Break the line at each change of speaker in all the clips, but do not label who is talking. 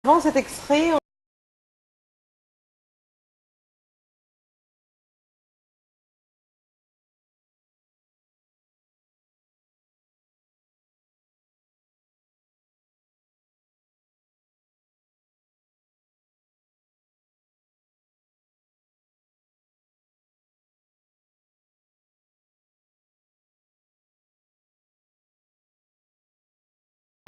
Avant cet extrait,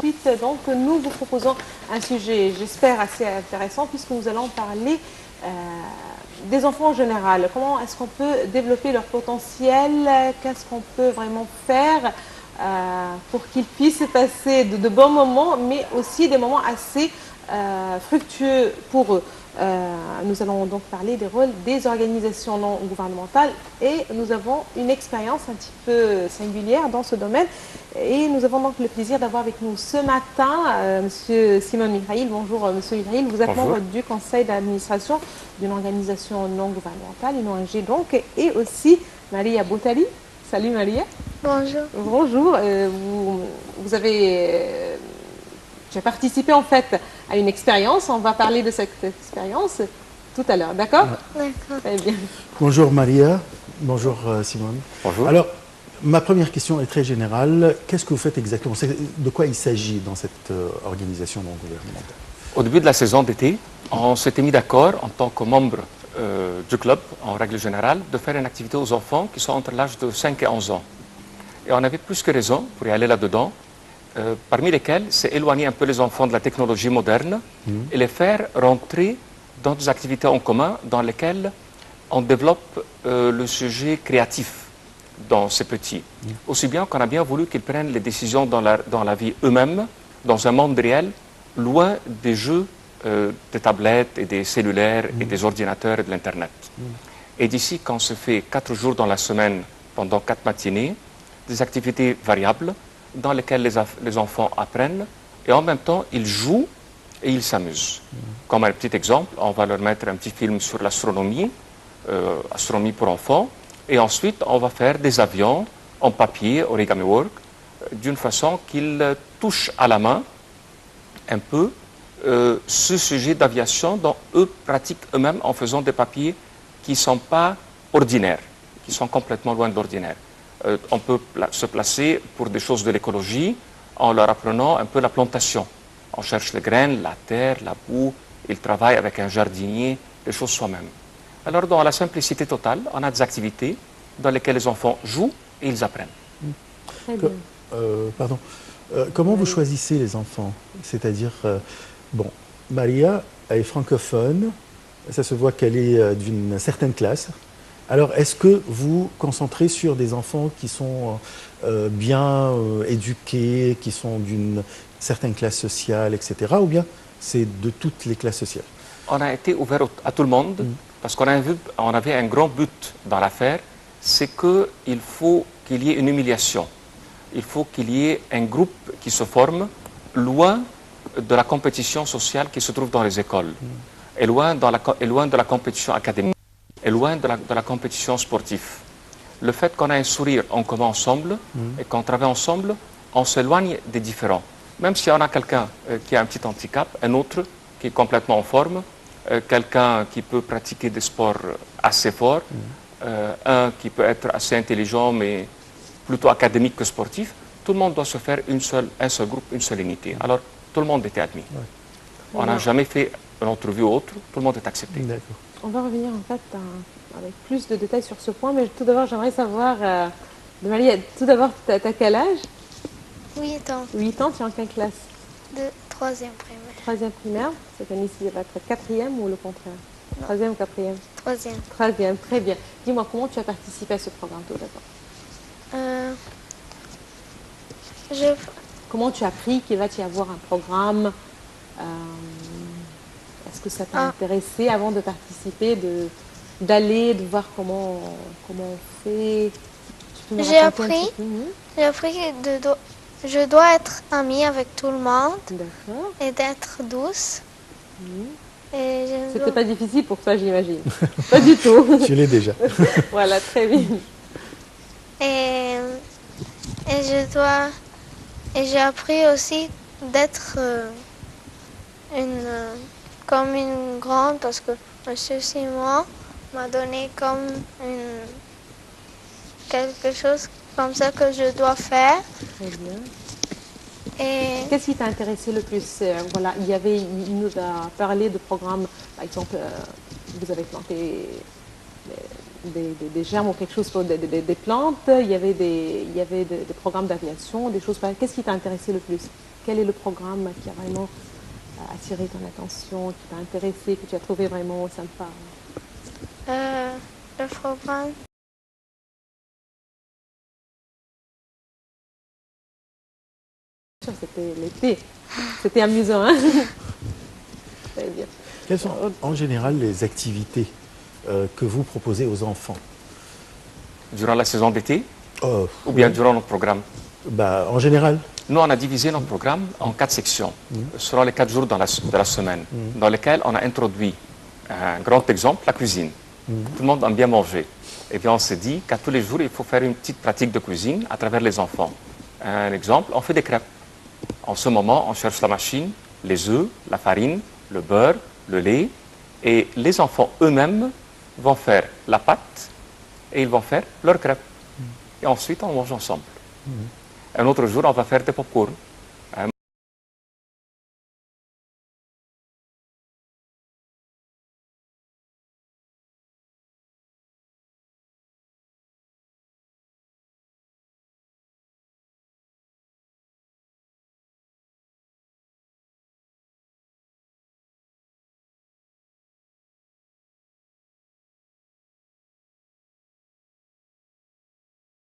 ensuite, donc, nous vous proposons un sujet, j'espère, assez intéressant, puisque nous allons parler des enfants en général. Comment est-ce qu'on peut développer leur potentiel? Qu'est-ce qu'on peut vraiment faire pour qu'ils puissent passer de bons moments, mais aussi des moments assez fructueux pour eux? Nous allons donc parler des rôles des organisations non gouvernementales et nous avons une expérience un petit peu singulière dans ce domaine et nous avons donc le plaisir d'avoir avec nous ce matin Monsieur Simon Mikhail. Bonjour Monsieur Mikhail, vous êtes membre du conseil d'administration d'une organisation non gouvernementale, une ONG donc, et aussi Maria Boutali. Salut Maria.
Bonjour.
Bonjour, vous avez... J'ai participé en fait à une expérience. On va parler de cette expérience tout à l'heure, d'accord?
D'accord.
Très bien.
Bonjour Maria, bonjour Simone.
Bonjour.
Alors, ma première question est très générale. Qu'est-ce que vous faites exactement? De quoi il s'agit dans cette organisation non gouvernementale?
Au début de la saison d'été, on s'était mis d'accord en tant que membre du club, en règle générale, de faire une activité aux enfants qui sont entre l'âge de 5 et 11 ans. Et on avait plus que raison pour y aller là-dedans. Parmi lesquels, c'est éloigner un peu les enfants de la technologie moderne et les faire rentrer dans des activités en commun dans lesquelles on développe le sujet créatif dans ces petits. Aussi bien qu'on a bien voulu qu'ils prennent les décisions dans la vie eux-mêmes, dans un monde réel, loin des jeux des tablettes et des cellulaires et des ordinateurs et de l'Internet. Et d'ici qu'on se fait 4 jours dans la semaine, pendant 4 matinées, des activités variables, dans lesquels les enfants apprennent et en même temps ils jouent et ils s'amusent. Comme un petit exemple, on va leur mettre un petit film sur l'astronomie, astronomie pour enfants, et ensuite on va faire des avions en papier, origami work, d'une façon qu'ils touchent à la main un peu ce sujet d'aviation dont eux pratiquent eux-mêmes en faisant des papiers qui ne sont pas ordinaires, qui sont complètement loin de l'ordinaire. On peut se placer pour des choses de l'écologie en leur apprenant un peu la plantation. On cherche les graines, la terre, la boue, ils travaillent avec un jardinier, les choses soi-même. Alors dans la simplicité totale, on a des activités dans lesquelles les enfants jouent et ils apprennent.
Très bien.
Comment vous choisissez les enfants? C'est-à-dire, bon, Maria est francophone, ça se voit qu'elle est d'une certaine classe. Alors, est-ce que vous concentrez sur des enfants qui sont bien éduqués, qui sont d'une certaine classe sociale, etc. Ou bien c'est de toutes les classes sociales?
On a été ouvert à tout le monde parce qu'on avait un grand but dans l'affaire, c'est qu'il faut qu'il y ait une humiliation. Il faut qu'il y ait un groupe qui se forme loin de la compétition sociale qui se trouve dans les écoles et loin de la compétition académique. Et loin de la compétition sportive. Le fait qu'on a un sourire en commun ensemble et qu'on travaille ensemble, on s'éloigne des différents. Même si on a quelqu'un qui a un petit handicap, un autre qui est complètement en forme, quelqu'un qui peut pratiquer des sports assez forts, un qui peut être assez intelligent mais plutôt académique que sportif, tout le monde doit se faire un seul groupe, une seule unité. Alors tout le monde était admis.
Ouais.
On n'a jamais fait une entrevue ou autre, tout le monde est accepté.
D'accord.
On va revenir en fait avec plus de détails sur ce point, mais tout d'abord j'aimerais savoir, de Maria, tout d'abord, t'as quel âge?
8 ans.
8 ans, tu es en quelle classe?
De 3e primaire.
3e primaire. Cette année-ci, il va être 4e ou le contraire? 3e ou 4e?
3e.
3e, très bien. Dis-moi, comment tu as participé à ce programme tout d'abord? Comment tu as appris qu'il va y avoir un programme? Est-ce que ça t'a intéressé avant de participer, d'aller, de voir comment on fait?
J'ai appris que je dois être amie avec tout le monde.
D'accord.
Et d'être douce. Et
C'était pas difficile pour toi, j'imagine. Pas du tout.
Tu l'es déjà.
Voilà, très bien.
Et j'ai appris aussi d'être comme une grande parce que Monsieur Simon m'a donné comme quelque chose comme ça que je dois faire.
Très bien.
Et
Qu'est-ce qui t'a intéressé le plus? Voilà, il nous a parlé de programmes, par exemple, vous avez planté des germes ou quelque chose pour des plantes, il y avait des programmes d'aviation, des choses pareilles. Qu'est-ce qui t'a intéressé le plus? Quel est le programme qui a vraiment attiré ton attention, qui t'a intéressé, que tu as trouvé vraiment sympa?
le programme,
C'était l'été. C'était amusant, hein? Très bien.
Quelles sont en général les activités que vous proposez aux enfants?
Durant la saison d'été
Oh,
ou bien durant notre programme?
En général.
Nous, on a divisé notre programme en 4 sections, selon les 4 jours de la semaine, dans lesquels on a introduit un grand exemple, la cuisine. Tout le monde aime bien manger. Et bien, on s'est dit qu'à tous les jours, il faut faire une petite pratique de cuisine à travers les enfants. Un exemple, on fait des crêpes. En ce moment, on cherche la machine, les œufs, la farine, le beurre, le lait, et les enfants eux-mêmes vont faire la pâte et ils vont faire leurs crêpes. Et ensuite, on mange ensemble. Un autre jour, on va faire des pop-corn.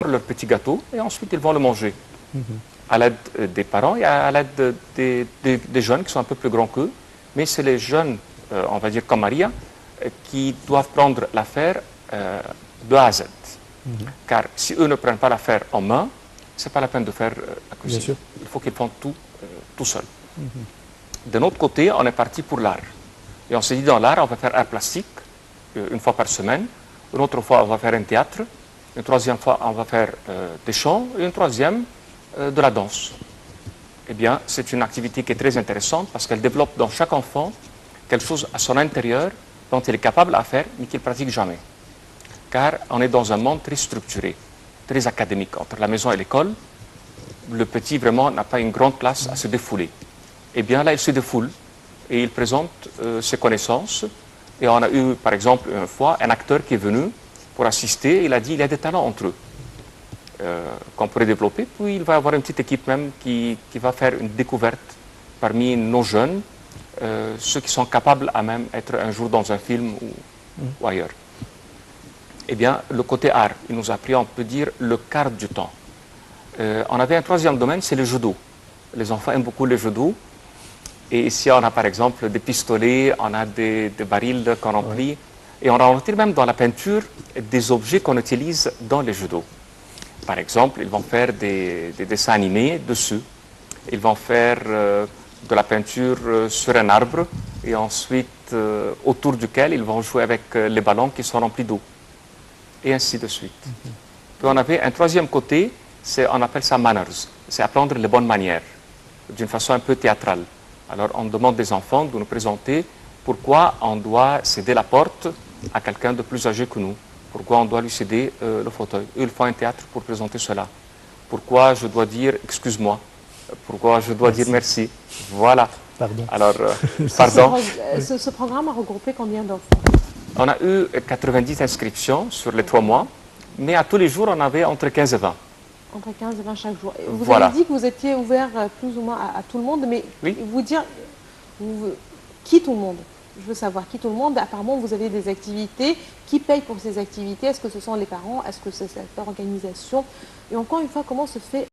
Leur petit gâteau et ensuite ils vont le manger à l'aide des parents et à l'aide des jeunes qui sont un peu plus grands qu'eux. Mais c'est les jeunes, on va dire comme Maria, qui doivent prendre l'affaire de A à Z. Car si eux ne prennent pas l'affaire en main, ce n'est pas la peine de faire la
Bien
cuisine.
sûr.
Il faut qu'ils font tout seuls. De notre côté, on est parti pour l'art. Et on s'est dit dans l'art, on va faire art plastique une fois par semaine. Une autre fois, on va faire un théâtre. Une troisième fois, on va faire des chants. Et une troisième, de la danse. Eh bien, c'est une activité qui est très intéressante parce qu'elle développe dans chaque enfant quelque chose à son intérieur dont il est capable à faire, mais qu'il ne pratique jamais. Car on est dans un monde très structuré, très académique. Entre la maison et l'école, le petit, vraiment, n'a pas une grande place à se défouler. Eh bien, là, il se défoule et il présente ses connaissances. Et on a eu, par exemple, une fois, un acteur qui est venu pour assister. Il a dit il y a des talents entre eux qu'on pourrait développer. Puis il va y avoir une petite équipe même qui va faire une découverte parmi nos jeunes, ceux qui sont capables à même être un jour dans un film ou ailleurs. Eh bien, le côté art, il nous a pris, on peut dire, le quart du temps. On avait un troisième domaine, c'est le judo. Les enfants aiment beaucoup le judo. Et ici, on a par exemple des pistolets, on a des barils qu'on remplit. Et on retire même dans la peinture des objets qu'on utilise dans les judo. Par exemple, ils vont faire des dessins animés dessus. Ils vont faire de la peinture sur un arbre et ensuite autour duquel ils vont jouer avec les ballons qui sont remplis d'eau. Et ainsi de suite. Puis on avait un troisième côté, on appelle ça manners. C'est apprendre les bonnes manières, d'une façon un peu théâtrale. Alors on demande des enfants de nous présenter pourquoi on doit céder la porte à quelqu'un de plus âgé que nous. Pourquoi on doit lui céder le fauteuil. Eux, ils font un théâtre pour présenter cela. Pourquoi je dois dire excuse-moi. Pourquoi je dois dire merci. Voilà.
Pardon.
Alors, pardon.
Ce programme a regroupé combien d'enfants?
On a eu 90 inscriptions sur les 3 mois, mais à tous les jours, on avait entre 15 et 20.
Entre 15 et 20 chaque jour. Vous
Voilà.
avez dit que vous étiez ouvert plus ou moins à tout le monde, mais
Oui.
vous dire qui tout le monde? Je veux savoir qui tout le monde. Apparemment, vous avez des activités. Qui paye pour ces activités? Est-ce que ce sont les parents? Est-ce que c'est cette organisation? Et encore une fois, comment se fait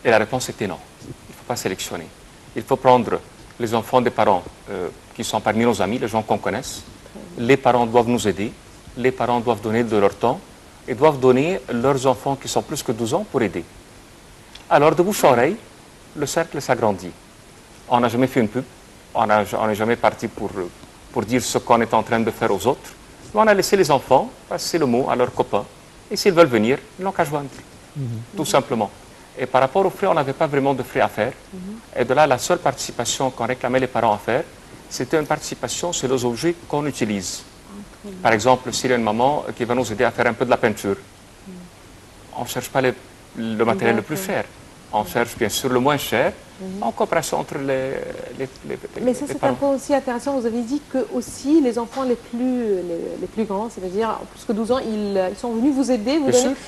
Et la réponse était non. Il ne faut pas sélectionner. Il faut prendre les enfants des parents qui sont parmi nos amis, les gens qu'on connaisse. Les parents doivent nous aider. Les parents doivent donner de leur temps et doivent donner leurs enfants qui sont plus que 12 ans pour aider. Alors, de bouche à oreille, le cercle s'agrandit. On n'a jamais fait une pub, on n'est jamais parti pour dire ce qu'on est en train de faire aux autres. Mais on a laissé les enfants passer le mot à leurs copains. Et s'ils veulent venir, ils n'ont qu'à joindre, tout simplement. Et par rapport aux frais, on n'avait pas vraiment de frais à faire. Et de là, la seule participation qu'on réclamait les parents à faire, c'était une participation sur les objets qu'on utilise. Par exemple, s'il y a une maman qui va nous aider à faire un peu de la peinture, on ne cherche pas le matériel le plus cher. On cherche bien sûr le moins cher en coopération entre les
Mais ça, c'est un point aussi intéressant. Vous avez dit que aussi les enfants les plus grands, c'est-à-dire plus que 12 ans, ils sont venus vous aider.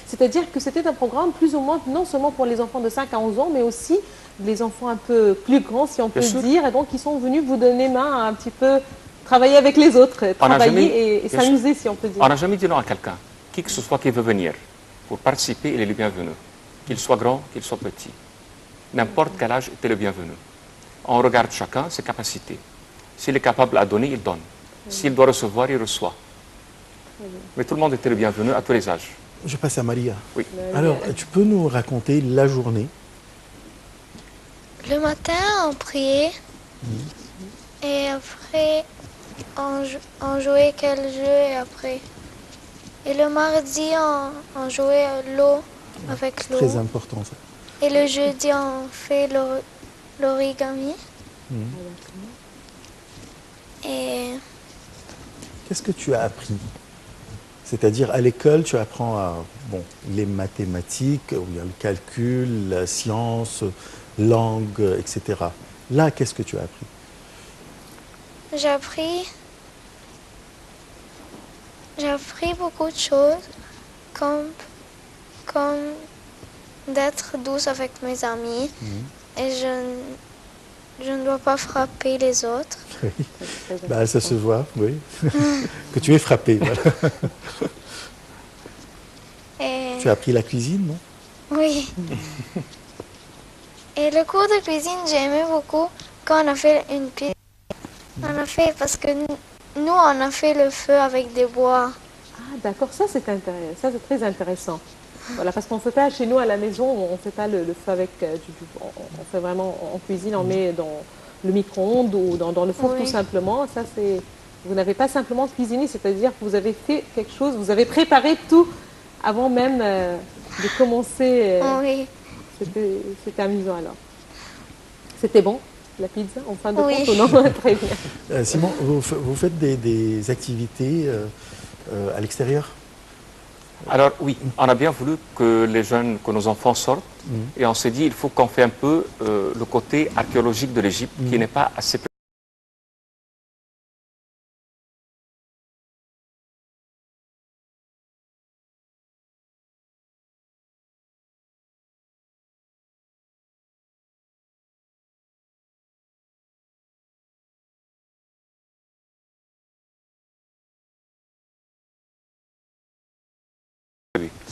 C'est-à-dire que c'était un programme plus ou moins, non seulement pour les enfants de 5 à 11 ans, mais aussi les enfants un peu plus grands, si on peut dire. Et donc, ils sont venus vous donner main à un petit peu travailler avec les autres, travailler et s'amuser, si on peut dire.
On n'a jamais dit non à quelqu'un. Qui que ce soit qui veut venir pour participer, il est le bienvenu. Qu'il soit grand, qu'il soit petit. N'importe quel âge était le bienvenu. On regarde chacun ses capacités. S'il est capable à donner, il donne. S'il doit recevoir, il reçoit. Mais tout le monde était le bienvenu à tous les âges.
Je passe à Maria.
Oui.
Alors, tu peux nous raconter la journée?
Le matin, on priait. Et après, on jouait quel jeu et après. Et le mardi, on jouait à l'eau avec l'eau.
Très important ça.
Et le jeudi, on fait l'origami. Et
Qu'est-ce que tu as appris? C'est-à-dire, à l'école, tu apprends les mathématiques, ou bien le calcul, la science, langue, etc. Là, qu'est-ce que tu as appris?
j'ai appris beaucoup de choses, comme d'être douce avec mes amis. Et je ne dois pas frapper les autres.
Oui. Bah, ça se voit, oui. Que tu es frappé. Voilà.
Et
Tu as appris la cuisine, non?
oui. Et le cours de cuisine, j'ai aimé beaucoup quand on a fait une pizza. On a fait parce que nous, on a fait le feu avec des bois.
Ah, d'accord, ça c'est intéressant, ça c'est très intéressant. Voilà, parce qu'on ne fait pas chez nous à la maison, on ne fait pas le feu avec on fait vraiment en cuisine, on met dans le micro-ondes ou dans le four tout simplement. Ça c'est, vous n'avez pas simplement cuisiné, c'est-à-dire que vous avez fait quelque chose, vous avez préparé tout avant même de commencer.
Oui.
C'était amusant alors. C'était bon, la pizza, en fin de
Oui.
compte ou non? Très bien.
Simon, vous faites des activités à l'extérieur?
Alors oui, on a bien voulu que les jeunes, que nos enfants sortent, et on s'est dit il faut qu'on fait un peu le côté archéologique de l'Égypte qui n'est pas assez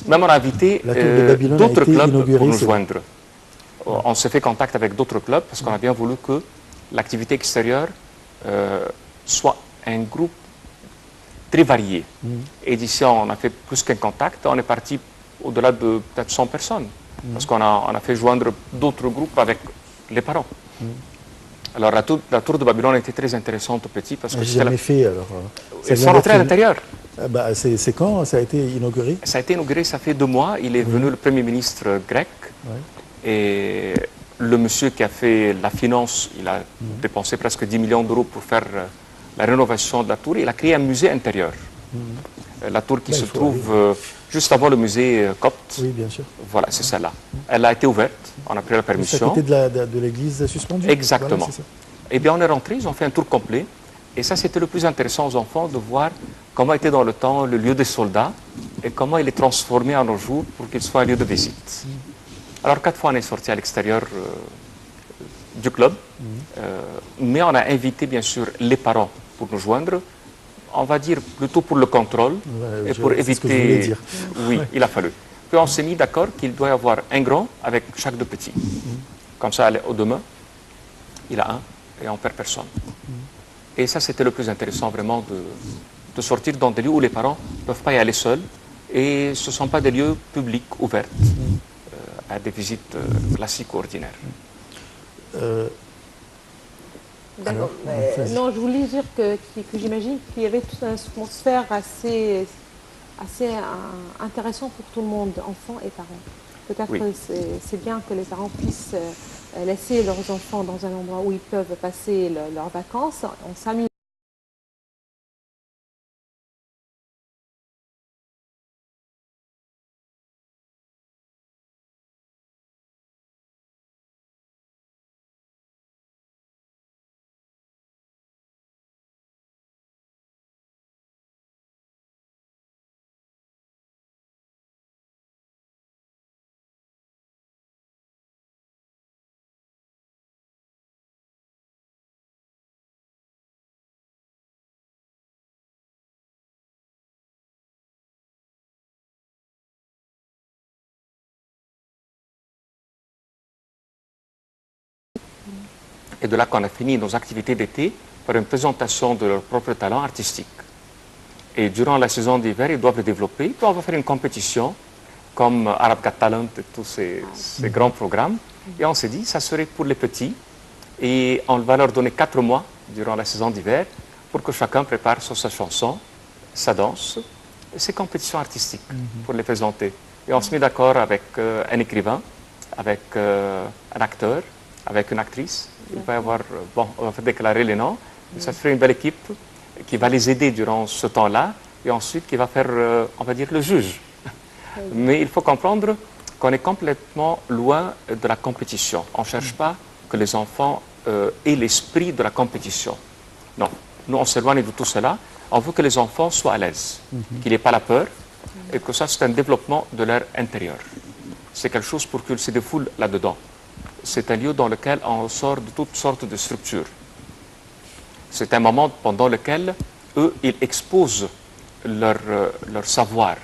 Même on a invité
La tour de Babylone a
d'autres
été
clubs
inaugurée,
pour nous
c'est
joindre. On s'est fait contact avec d'autres clubs parce qu'on a bien voulu que l'activité extérieure soit un groupe très varié. Et d'ici, on a fait plus qu'un contact. On est parti au-delà de peut-être 100 personnes parce qu'on a fait joindre d'autres groupes avec les parents. Alors la tour de Babylone était très intéressante au petit parce que
J'ai jamais fait alors.
Ils sont rentrés à l'intérieur.
C'est quand ça a été inauguré?
Ça a été inauguré, ça fait 2 mois. Il est venu le Premier ministre grec. Et le monsieur qui a fait la finance, il a dépensé presque 10 millions d'euros pour faire la rénovation de la tour. Il a créé un musée intérieur. La tour qui se trouve juste avant le musée copte.
Oui, bien sûr.
Voilà, c'est celle-là. Elle a été ouverte, on a pris la permission.
C'est à côté de l'église suspendue?
Exactement.
Voilà, c'est ça.
Eh bien, on est rentré, ils ont fait un tour complet. Et ça, c'était le plus intéressant aux enfants de voir comment était dans le temps le lieu des soldats et comment il est transformé à nos jours pour qu'il soit un lieu de visite. Alors, 4 fois, on est sorti à l'extérieur du club, mais on a invité, bien sûr, les parents pour nous joindre. On va dire plutôt pour le contrôle et pour éviter...
Ce que je voulais dire.
Oui, il a fallu. Puis on s'est mis d'accord qu'il doit y avoir un grand avec chaque 2 petits. Comme ça, au demain. il a un et on perd personne. Et ça, c'était le plus intéressant vraiment de sortir dans des lieux où les parents ne peuvent pas y aller seuls et ce ne sont pas des lieux publics ouverts à des visites classiques ou ordinaires.
D'accord. Non, je voulais dire que j'imagine qu'il y avait toute une atmosphère assez intéressant pour tout le monde, enfants et parents. Peut-être
Oui.
que c'est bien que les parents puissent laisser leurs enfants dans un endroit où ils peuvent passer leurs vacances en s'amusant.
Et de là qu'on a fini nos activités d'été par une présentation de leur propre talent artistique. Et durant la saison d'hiver, ils doivent le développer. Puis on va faire une compétition comme Arab Got Talent et tous ces grands programmes. Et on s'est dit, ça serait pour les petits. Et on va leur donner 4 mois durant la saison d'hiver pour que chacun prépare sa chanson, sa danse, et ses compétitions artistiques pour les présenter. Et on se met d'accord avec un écrivain, avec un acteur, avec une actrice. Il va y avoir, bon, on va déclarer les noms. Ça serait une belle équipe qui va les aider durant ce temps-là et ensuite qui va faire, on va dire, le juge. Mais il faut comprendre qu'on est complètement loin de la compétition. On ne cherche pas que les enfants aient l'esprit de la compétition. Non, nous on s'éloigne de tout cela. On veut que les enfants soient à l'aise, qu'il n'y ait pas la peur et que ça c'est un développement de leur intérieur. C'est quelque chose pour qu'ils se défoulent là-dedans. C'est un lieu dans lequel on sort de toutes sortes de structures. C'est un moment pendant lequel eux, ils exposent leur savoir.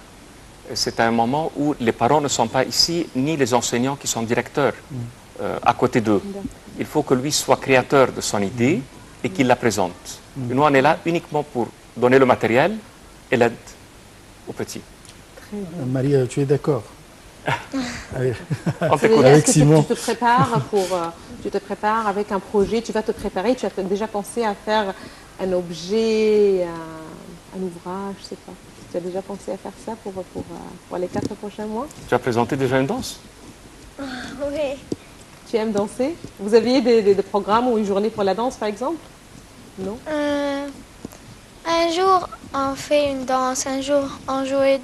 C'est un moment où les parents ne sont pas ici, ni les enseignants qui sont directeurs à côté d'eux. Il faut que lui soit créateur de son idée et qu'il la présente. Et nous, on est là uniquement pour donner le matériel et l'aide aux petits.
Maria, tu es d'accord?
On t'écoute.
Avec
Tu
Simon.
te prépares tu te prépares avec un projet, tu vas te préparer, tu as déjà pensé à faire un objet, un ouvrage, je sais pas. Tu as déjà pensé à faire ça pour les 4 prochains mois?
Tu as présenté déjà une danse?
Oui.
Tu aimes danser? Vous aviez des programmes ou une journée pour la danse, par exemple? Non?
Un jour, on fait une danse. Un jour, on jouait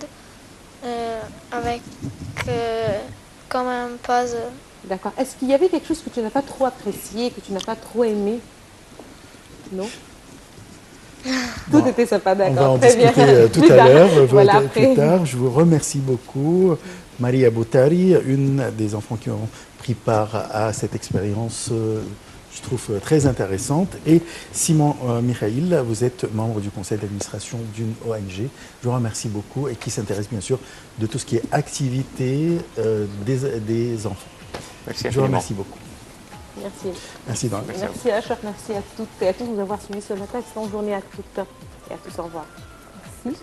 avec comme un puzzle.
D'accord. Est-ce qu'il y avait quelque chose que tu n'as pas trop apprécié, que tu n'as pas trop aimé? Non? Tout
Bon,
était sympa,
On va en
d'accord. Très bien.
discuter tout
Plus
à
tard.
l'heure,
Voilà,
plus
après.
tard. Je vous remercie beaucoup. Maria Boutari, une des enfants qui ont pris part à cette expérience, je trouve très intéressante. Et Simon Michail, vous êtes membre du conseil d'administration d'une ONG. Je vous remercie beaucoup et qui s'intéresse bien sûr de tout ce qui est activité des enfants.
Merci
Je vous
infiniment.
remercie beaucoup.
Merci.
Merci.
Merci à Ashraf, merci à toutes et à tous de nous avoir suivis ce matin. Excellente journée à toutes et à tous. Au revoir. Merci.